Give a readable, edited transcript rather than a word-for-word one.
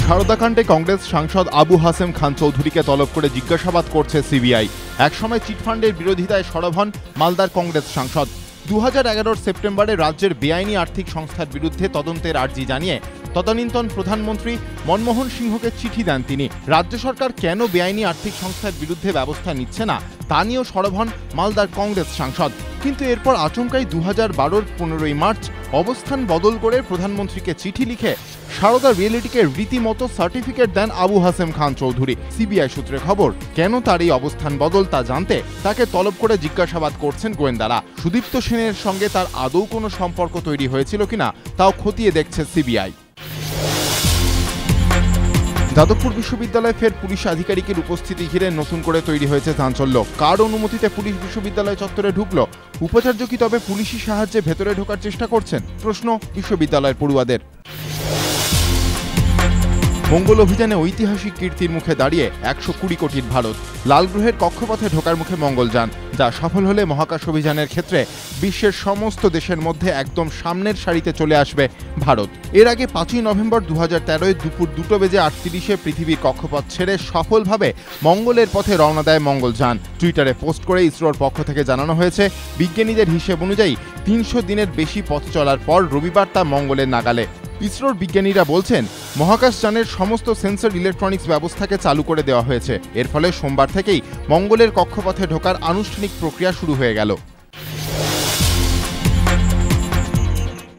সারদাকাণ্ডে কংগ্রেস সাংসদ আবু হাসেম খান চৌধুরীকে তলব করে জিজ্ঞাসাবাদ করছে সিবিআই। একসময় চিটফান্ডের বিরোধিতায় সরব হন মালদার কংগ্রেস সাংসদ। 2011 সেপ্টেম্বরে রাজ্যের বেআইনি আর্থিক সংস্থার বিরুদ্ধে তদন্তের আর্জি জানিয়ে তদানীন্তন প্রধানমন্ত্রী মনমোহন সিংহকে চিঠি দেন তিনি। রাজ্য সরকার কেন বেআইনি আর্থিক সংস্থার বিরুদ্ধে ব্যবস্থা নিচ্ছে না তা নিয়েও সরব হন মালদার কংগ্রেস সাংসদ। কিন্তু এরপর আচমকাই 2012 15ই মার্চ অবস্থান বদল করে প্রধানমন্ত্রীকে চিঠি লিখে সারদা রিয়েলিটিকে রীতিমতো সার্টিফিকেট দেন আবু হাসেম খান চৌধুরী। সিবিআই সূত্রে খবর, কেন তার এই অবস্থান বদল তা জানতে তাকে তলব করে জিজ্ঞাসাবাদ করছেন গোয়েন্দারা। সুদীপ্ত সেনের সঙ্গে তার আদৌ কোনো সম্পর্ক তৈরি হয়েছিল কিনা তাও খতিয়ে দেখছে সিবিআই। যাদবপুর বিশ্ববিদ্যালয়ে ফের পুলিশ আধিকারিকের উপস্থিতি ঘিরে নতুন করে তৈরি হয়েছে চাঞ্চল্য। কার অনুমতিতে পুলিশ বিশ্ববিদ্যালয় চত্বরে ঢুকলো? উপাচার্য কি তবে পুলিশি সাহায্যে ভেতরে ঢোকার চেষ্টা করছেন? প্রশ্ন বিশ্ববিদ্যালয়ের পড়ুয়াদের। মঙ্গল অভিযানে ঐতিহাসিক কীর্তির মুখে দাঁড়িয়ে 120 কোটির ভারত। লাল গ্রহের কক্ষপথে ঢোকার মুখে মঙ্গলযান, যা সফল হলে মহাকাশ অভিযানের ক্ষেত্রে বিশ্বের সমস্ত দেশের মধ্যে একদম সামনের সারিতে চলে আসবে ভারত। এর আগে 5ই নভেম্বর 2013 দুপুর 2:38 পৃথিবীর কক্ষপথ ছেড়ে সফলভাবে মঙ্গলের পথে রওনা দেয় মঙ্গলযান। টুইটারে পোস্ট করে ইসরোর পক্ষ থেকে জানানো হয়েছে, বিজ্ঞানীদের হিসেব অনুযায়ী 300 দিনের বেশি পথ চলার পর রবিবার তা মঙ্গলের নাগালে। ইসরোর বিজ্ঞানীরা বলছেন, মহাকাশযানের সমস্ত সেন্সর ইলেকট্রনিক্স ব্যবস্থাকে চালু করে দেওয়া হয়েছে। এর ফলে সোমবার থেকেই মঙ্গলের কক্ষপথে ঢোকার আনুষ্ঠানিক প্রক্রিয়া শুরু হয়ে গেল।